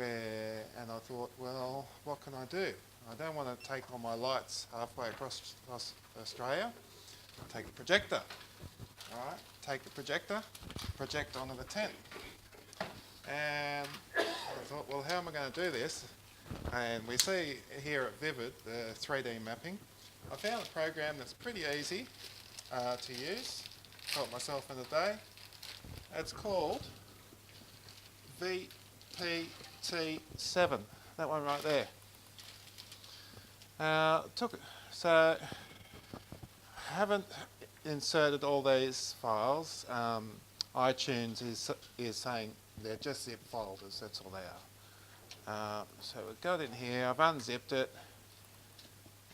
and I thought, well, what can I do? I don't want to take all my lights halfway across Australia. Take a projector. All right, take the projector, project onto the tent. And I thought, well, how am I going to do this? And we see here at Vivid the 3D mapping. I found a program that's pretty easy to use. Taught myself in a day. It's called VPT7. That one right there. So haven't inserted all these files. iTunes is saying they're just zip folders. That's all they are. So we've got in here. I've unzipped it,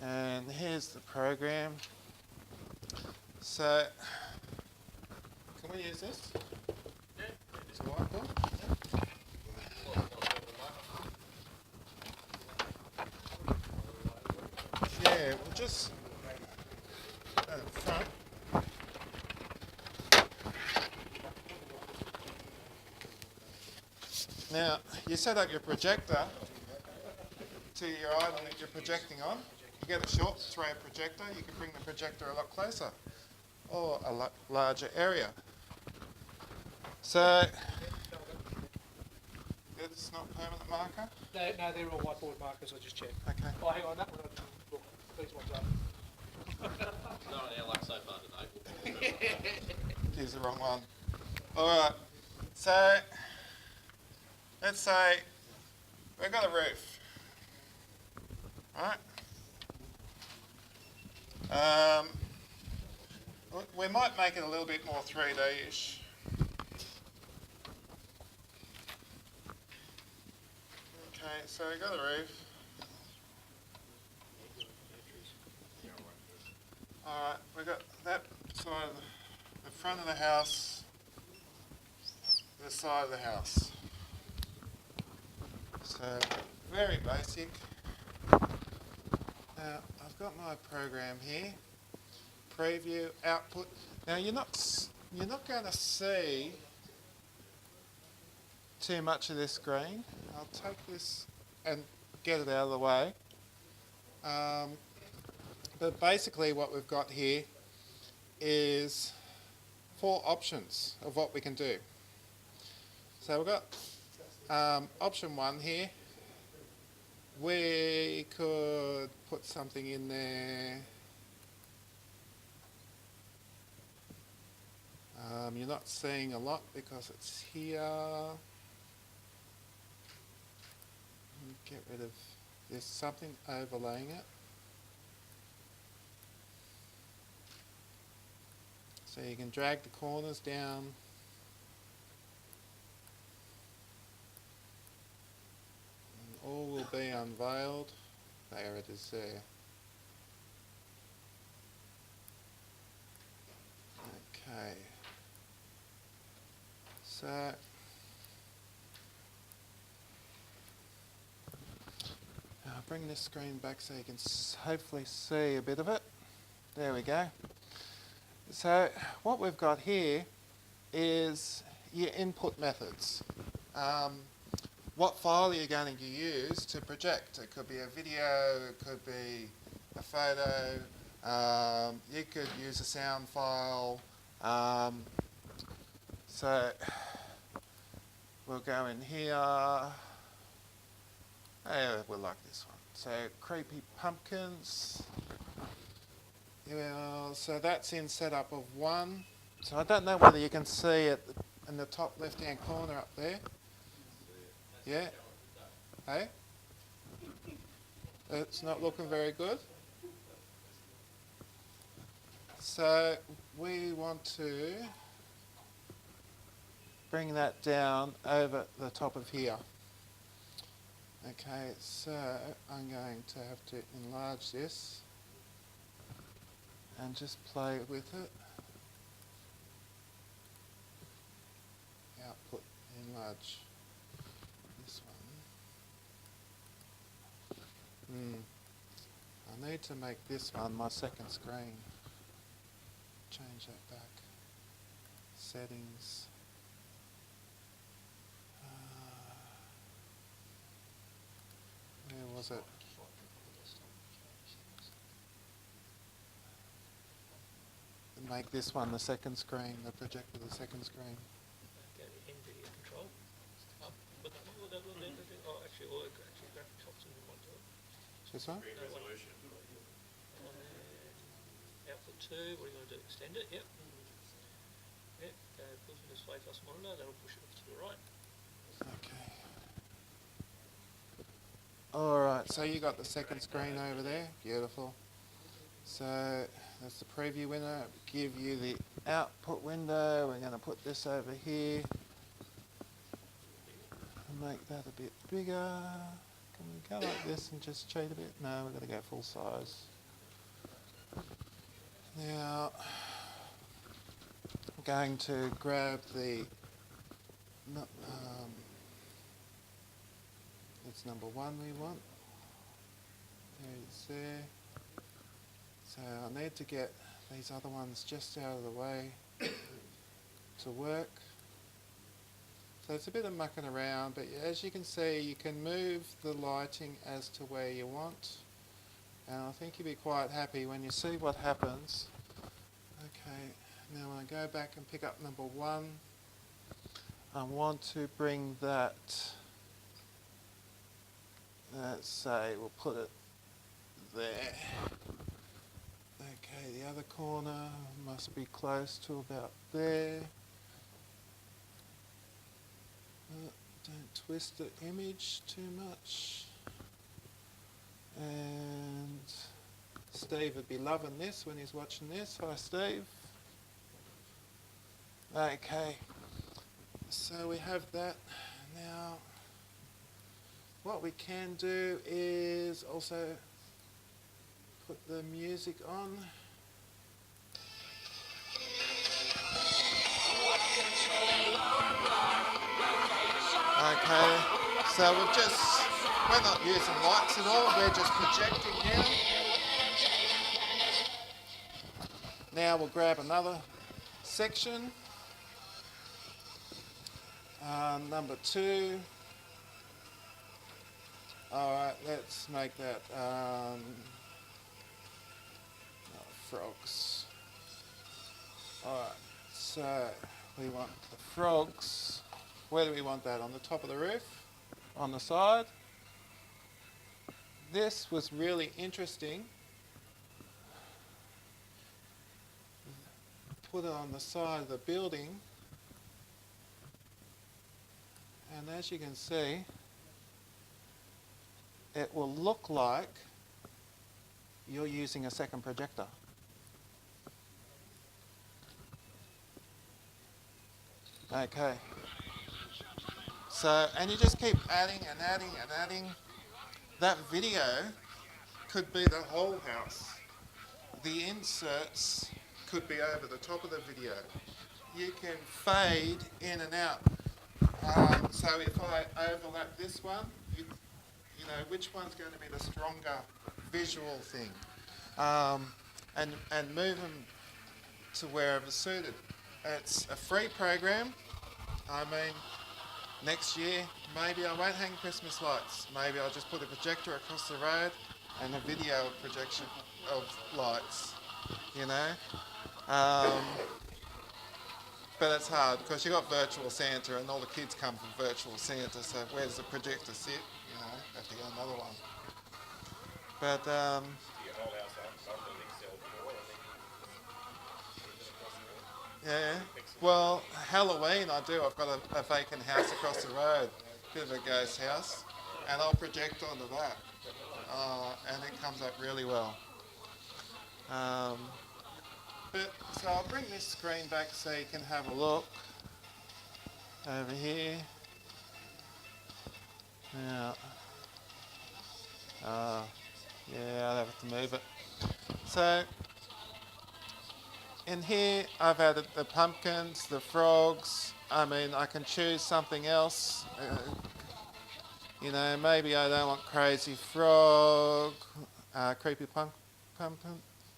and here's the program. So can we use this? Yeah. Is it whiteboard? Yeah, we'll just front. Now, you set up your projector to your item that you're projecting on. You get a short throw projector, you can bring the projector a lot closer or a larger area. So, it's not permanent marker? No, they're all whiteboard markers, I just checked. Okay. Oh, hang on, that one, look, these ones up. Not on our luck so far today. Use the wrong one. Alright, so let's say we've got a roof, right? We might make it a little bit more 3D-ish. Okay, so we've got a roof. Alright, we've got that side of the front of the house, the side of the house. So, very basic. Now, I've got my program here. Preview, output. Now, you're not going to see too much of this screen. I'll take this and get it out of the way. But basically what we've got here is 4 options of what we can do. So we've got option 1 here. We could put something in there. You're not seeing a lot because it's here. Get rid of, there's something overlaying it. So you can drag the corners down. And all will be unveiled. There it is there. Okay. So I'll bring this screen back so you can hopefully see a bit of it. There we go. So what we've got here is your input methods. What file are you going to use to project? It could be a video, it could be a photo, you could use a sound file. So we'll go in here. We'll like this one. So Creepy Pumpkins. Yeah, so that's in setup of 1. So I don't know whether you can see it in the top left-hand corner up there. Yeah? Hey? It's not looking very good. So we want to bring that down over the top of here. Okay, so I'm going to have to enlarge this and just play with it. Output, enlarge this one. I need to make this one my second screen. Change that back. Settings. was it? Make this one the second screen, the projector the second screen. Go to NVIDIA control. But actually, graphics options we want to do it. This one? Resolution. Output 2, what are you going to do? Extend it? Yep. Yep, go built-in display plus monitor, that'll push it to the right. Okay. Alright, so you got the second screen over there. Beautiful. So that's the preview window. Give you the output window. We're going to put this over here. And make that a bit bigger. Can we go like this and just cheat a bit? No, we've got to go full size. Now, I'm going to grab the it's number 1 we want. There it's there. So I need to get these other ones just out of the way to work. So it's a bit of mucking around, but as you can see, you can move the lighting as to where you want. And I think you'll be quite happy when you see what happens. Okay, now when I go back and pick up number 1, I want to bring that, let's say we'll put it there. Okay, the other corner must be close to about there. Don't twist the image too much. And Steve would be loving this when he's watching this. Hi, Steve. Okay, so we have that. Now, what we can do is also put the music on. Okay, so we're not using lights at all, we're just projecting now. Now we'll grab another section. Number 2. Alright, let's make that frogs. Alright, so we want the frogs. Where do we want that? On the top of the roof? On the side? This was really interesting. Put it on the side of the building. And as you can see, it will look like you're using a second projector. Okay. So, and you just keep adding and adding and adding. That video could be the whole house. The inserts could be over the top of the video. You can fade in and out. So if I overlap this one, you know, which one's going to be the stronger visual thing? And move them to wherever suited. It's a free program. I mean, next year, maybe I won't hang Christmas lights. Maybe I'll just put a projector across the road and a video projection of lights, you know. But it's hard because you've got Virtual Santa and all the kids come from Virtual Santa, so where does the projector sit? You know, have to get another one. But, yeah, well, Halloween I do. I've got a vacant house across the road, bit of a ghost house, and I'll project onto that, and it comes up really well. So I'll bring this screen back so you can have a look over here. Now, yeah, I'll have to move it. So in here I've added the pumpkins, the frogs. I mean, I can choose something else. You know, maybe I don't want crazy frog, creepy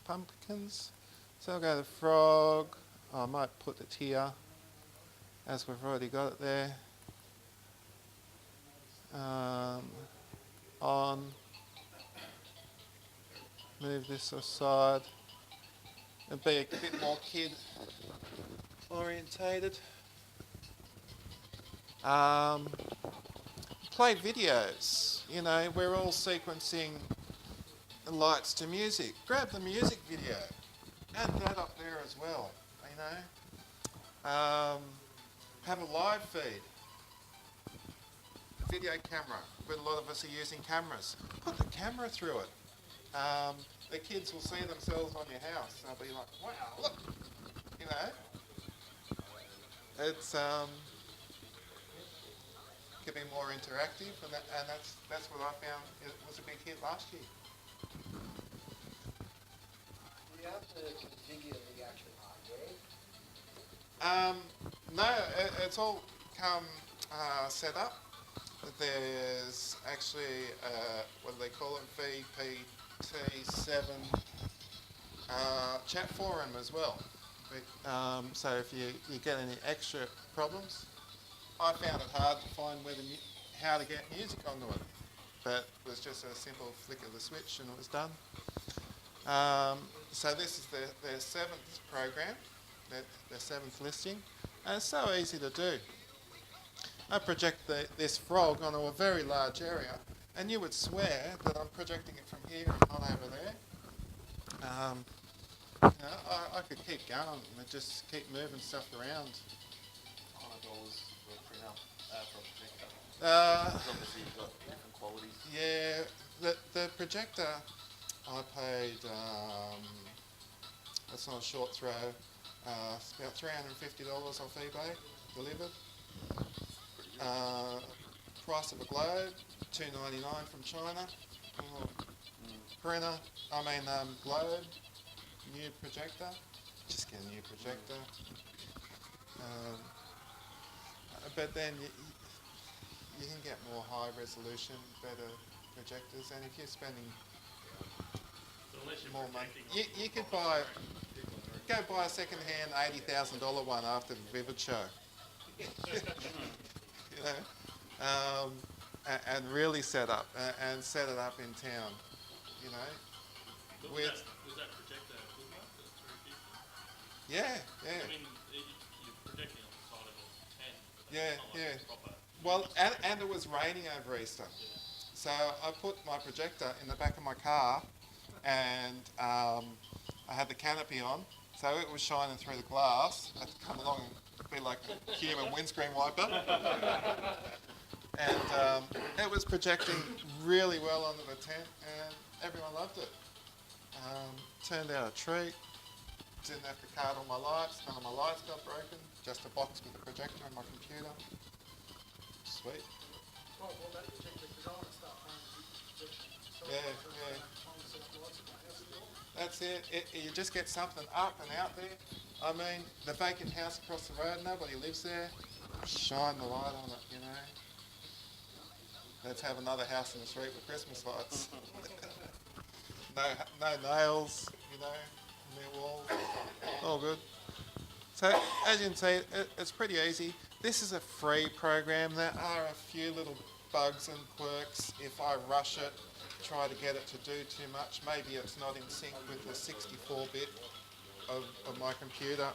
pumpkins. So I'll go to frog. Oh, I might put it here, as we've already got it there. On. move this aside and be a bit more kid orientated. Play videos. You know, we're all sequencing lights to music. Grab the music video. Add that up there as well. You know, have a live feed. Video camera. But a lot of us are using cameras. Put the camera through it. The kids will see themselves on your house. They'll be like, "Wow, look!" You know, it's could be more interactive, and that's what I found it was a big hit last year. Do you have to configure the actual hardware? No, it's all come set up. There's actually what do they call it, VPT7 chat forum as well. So if you get any extra problems, I found it hard to find how to get music onto it, but it was just a simple flick of the switch and it was done. So this is their 7th program, their 7th listing, and it's so easy to do. I project this frog onto a very large area, and you would swear that I'm projecting it from here and not over there. You know, I could keep going and just keep moving stuff around. $100 for a printer, for a projector. Obviously you've got different qualities. Yeah, the projector I paid, that's not a short throw, it's about $350 off eBay, delivered. Price of a globe, $2.99 from China. Printer, globe, new projector, just get a new projector. But then you can get more high resolution, better projectors, and if you're spending more money, you could go buy a second-hand $80,000 one after the Vivid show. You know, and really set up and set it up in town. You know, Was that projector good enough, the 350? yeah. I mean, you're projecting on the side of a 10. But Yeah, it's not like yeah. it's proper. Well, and it was raining over Easter, so I put my projector in the back of my car, and I had the canopy on, so it was shining through the glass. I had to come along and be like a human windscreen wiper. And it was projecting really well onto the tent, and everyone loved it. Turned out a treat. Didn't have to card all my lights. None of my lights got broken. Just a box with a projector and my computer. Sweet. Oh, well, that projector, because I want to start playing with projection. So Yeah, yeah. That's it. You just get something up and out there. I mean, the vacant house across the road, nobody lives there. Shine the light on it, you know. Let's have another house in the street with Christmas lights. no nails, you know, in their walls. All good. So, as you can see, it's pretty easy. This is a free program. There are a few little bugs and quirks. If I rush it, try to get it to do too much, maybe it's not in sync with the 64-bit of my computer.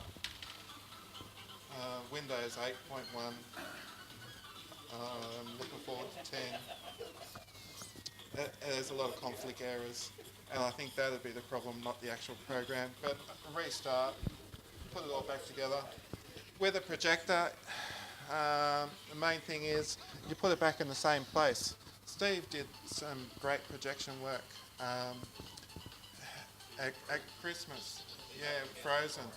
Windows 8.1. Looking forward to 10. There's a lot of conflict errors, and I think that'd be the problem, not the actual program. But restart, put it all back together. With a projector, the main thing is you put it back in the same place. Steve did some great projection work at Christmas, Frozen,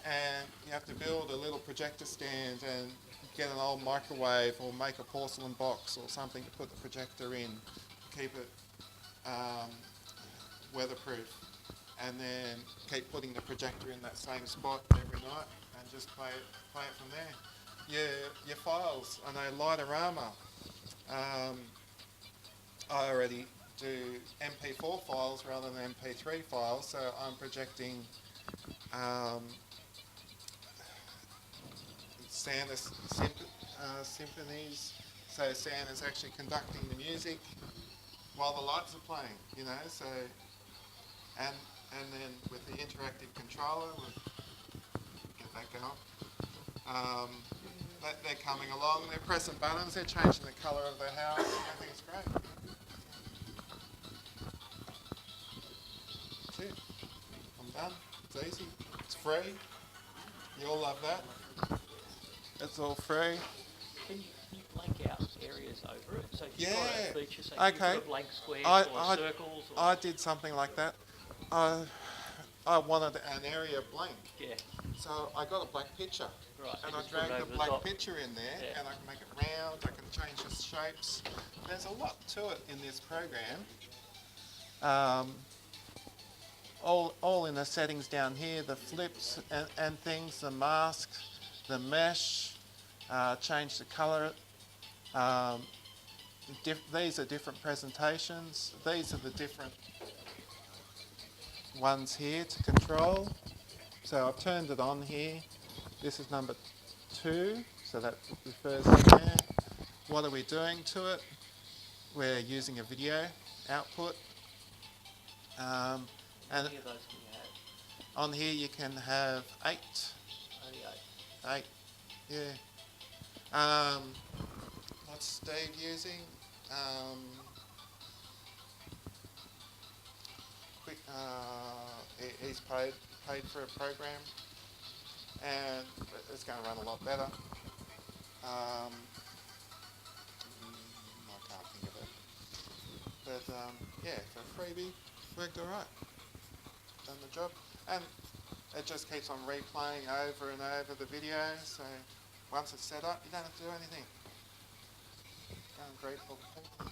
and you have to build a little projector stand and get an old microwave or make a porcelain box or something to put the projector in, keep it weatherproof, and then keep putting the projector in that same spot every night and just play it from there. Your files, I know Lightorama, I already do MP4 files rather than MP3 files, so I'm projecting Santa's symphonies, so Santa's actually conducting the music while the lights are playing, you know, so and then with the interactive controller, we'll get that going. They're coming along, they're pressing buttons, they're changing the colour of the house, everything's great. That's it. I'm done. It's easy. It's free. You all love that. It's all free. Can you blank out areas over it? So if you've Yeah. got a feature, say Okay. you've got blank squares I- or circles or... I did something like that. I wanted an area blank. Yeah, So I got a black picture. right. And you I just put it dragged the over the black top. picture in there, Yeah. and I can make it round, I can change the shapes. There's a lot to it in this program. All in the settings down here, the flips and things, the mask, the mesh, change the colour. These are different presentations. These are the different ones here to control. So I've turned it on here. This is number 2, so that refers to there. What are we doing to it? We're using a video output. How And many of those can you have? on here you can have 8. Only 8. 8, yeah. What's Steve using? He's paid for a program, and it's going to run a lot better. I can't think of it, but yeah, for a freebie, worked all right. Done the job, and it just keeps on replaying over and over the video. So once it's set up, you don't have to do anything. Go and greet all the people.